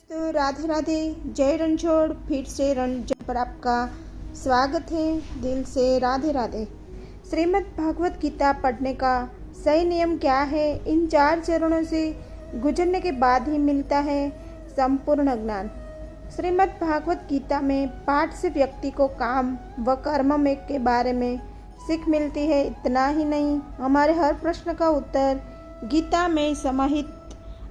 तो राधे राधे, जय रणछोड़। फिर से रणछोड़ पर आपका स्वागत है। दिल से राधे राधे। श्रीमद् भागवत गीता पढ़ने का सही नियम क्या है? इन 4 चरणों से गुजरने के बाद ही मिलता है संपूर्ण ज्ञान। श्रीमद् भागवत गीता में पाठ से व्यक्ति को काम व कर्म में के बारे में सीख मिलती है। इतना ही नहीं, हमारे हर प्रश्न का उत्तर गीता में समाहित।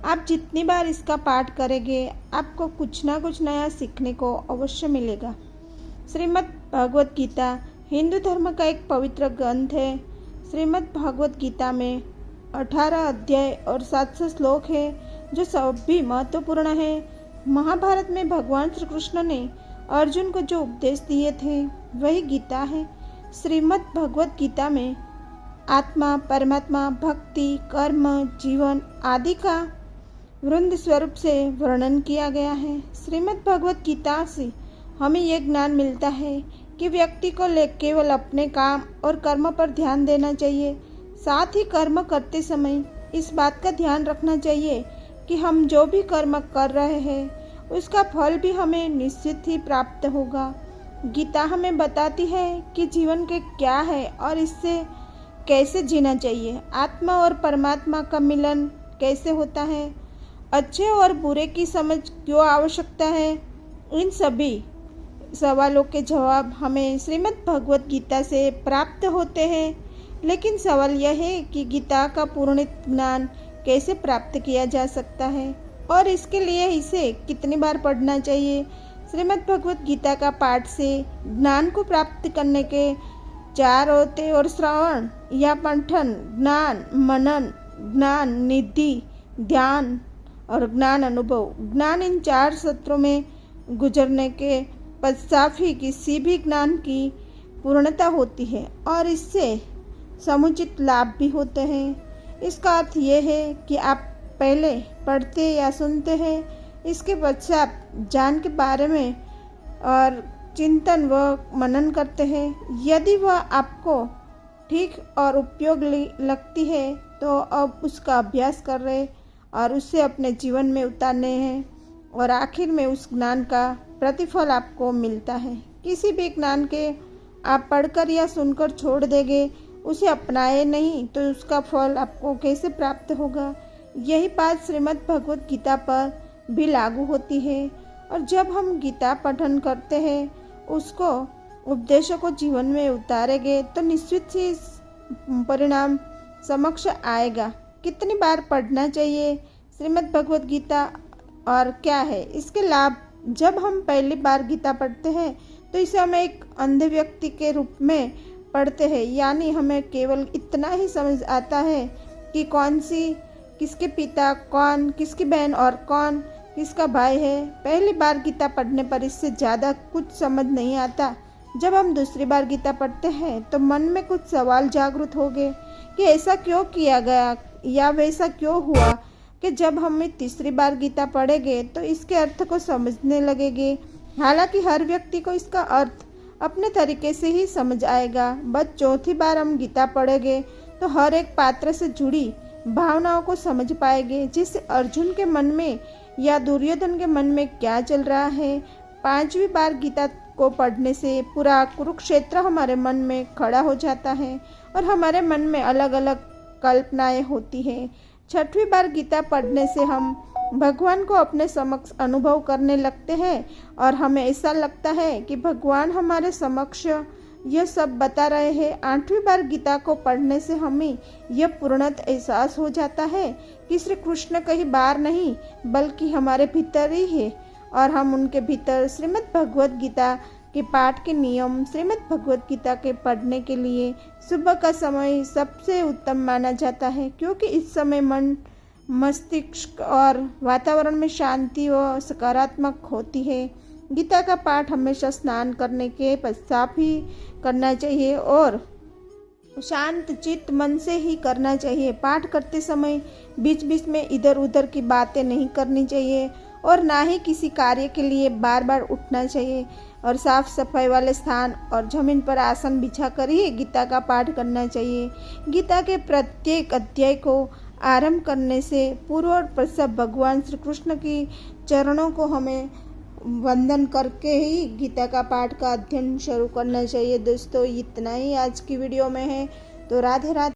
आप जितनी बार इसका पाठ करेंगे, आपको कुछ ना कुछ नया सीखने को अवश्य मिलेगा। श्रीमद् भागवत गीता हिंदू धर्म का एक पवित्र ग्रंथ है। श्रीमद् भागवत गीता में 18 अध्याय और 700 श्लोक है, जो सभी महत्वपूर्ण है। महाभारत में भगवान श्री कृष्ण ने अर्जुन को जो उपदेश दिए थे, वही गीता है। श्रीमद् भागवत गीता में आत्मा, परमात्मा, भक्ति, कर्म, जीवन आदि का वृंद स्वरूप से वर्णन किया गया है। श्रीमद् भागवत गीता से हमें यह ज्ञान मिलता है कि व्यक्ति को केवल अपने काम और कर्म पर ध्यान देना चाहिए। साथ ही कर्म करते समय इस बात का ध्यान रखना चाहिए कि हम जो भी कर्म कर रहे हैं, उसका फल भी हमें निश्चित ही प्राप्त होगा। गीता हमें बताती है कि जीवन के क्या है और इससे कैसे जीना चाहिए। आत्मा और परमात्मा का मिलन कैसे होता है, अच्छे और बुरे की समझ क्यों आवश्यकता है, इन सभी सवालों के जवाब हमें श्रीमद् भगवत गीता से प्राप्त होते हैं। लेकिन सवाल यह है कि गीता का पूर्ण ज्ञान कैसे प्राप्त किया जा सकता है और इसके लिए इसे कितनी बार पढ़ना चाहिए। श्रीमद् भगवत गीता का पाठ से ज्ञान को प्राप्त करने के 4 होते और श्रवण या पठन, ज्ञान मनन, ज्ञान निधि, ध्यान और ज्ञान अनुभव। ज्ञान इन 4 सत्रों में गुजरने के पश्चात ही किसी भी ज्ञान की पूर्णता होती है और इससे समुचित लाभ भी होते हैं। इसका अर्थ यह है कि आप पहले पढ़ते या सुनते हैं, इसके पश्चात ज्ञान के बारे में और चिंतन व मनन करते हैं। यदि वह आपको ठीक और उपयोगी लगती है तो अब उसका अभ्यास कर रहे और उससे अपने जीवन में उतारने हैं और आखिर में उस ज्ञान का प्रतिफल आपको मिलता है। किसी भी ज्ञान के आप पढ़कर या सुनकर छोड़ देंगे, उसे अपनाए नहीं तो उसका फल आपको कैसे प्राप्त होगा। यही बात श्रीमद् भगवत गीता पर भी लागू होती है। और जब हम गीता पठन करते हैं, उसको उपदेशों को जीवन में उतारेंगे तो निश्चित ही परिणाम समक्ष आएगा। कितनी बार पढ़ना चाहिए श्रीमद् भगवत गीता और क्या है इसके लाभ? जब हम पहली बार गीता पढ़ते हैं तो इसे हम एक अंधे व्यक्ति के रूप में पढ़ते हैं, यानी हमें केवल इतना ही समझ आता है कि कौन सी किसके पिता, कौन किसकी बहन और कौन किसका भाई है। पहली बार गीता पढ़ने पर इससे ज़्यादा कुछ समझ नहीं आता। जब हम दूसरी बार गीता पढ़ते हैं तो मन में कुछ सवाल जागृत हो गए कि ऐसा क्यों किया गया या वैसा क्यों हुआ। कि जब हम तीसरी बार गीता पढ़ेंगे तो इसके अर्थ को समझने लगेंगे। हालांकि हर व्यक्ति को इसका अर्थ अपने तरीके से ही समझ आएगा। बस चौथी बार हम गीता पढ़ेंगे तो हर एक पात्र से जुड़ी भावनाओं को समझ पाएंगे, जिससे अर्जुन के मन में या दुर्योधन के मन में क्या चल रहा है। 5वीं बार गीता को पढ़ने से पूरा कुरुक्षेत्र हमारे मन में खड़ा हो जाता है और हमारे मन में अलग अलग कल्पनाएं होती हैं। 6वीं बार गीता पढ़ने से हम भगवान को अपने समक्ष अनुभव करने लगते हैं और हमें ऐसा लगता है कि भगवान हमारे समक्ष यह सब बता रहे हैं। 8वीं बार गीता को पढ़ने से हमें यह पूर्णतः एहसास हो जाता है कि श्री कृष्ण कहीं बाहर नहीं बल्कि हमारे भीतर ही है और हम उनके भीतर। श्रीमद् भगवत गीता के पाठ के नियम। श्रीमद् भगवत गीता के पढ़ने के लिए सुबह का समय सबसे उत्तम माना जाता है, क्योंकि इस समय मन, मस्तिष्क और वातावरण में शांति व सकारात्मक होती है। गीता का पाठ हमेशा स्नान करने के पश्चात ही करना चाहिए और शांत चित्त मन से ही करना चाहिए। पाठ करते समय बीच बीच में इधर उधर की बातें नहीं करनी चाहिए और ना ही किसी कार्य के लिए बार बार उठना चाहिए और साफ सफाई वाले स्थान और जमीन पर आसन बिछा कर ही गीता का पाठ करना चाहिए। गीता के प्रत्येक अध्याय को आरंभ करने से पूर्व और पश्चात भगवान श्री कृष्ण की चरणों को हमें वंदन करके ही गीता का पाठ का अध्ययन शुरू करना चाहिए। दोस्तों, इतना ही आज की वीडियो में है। तो राधे राधे।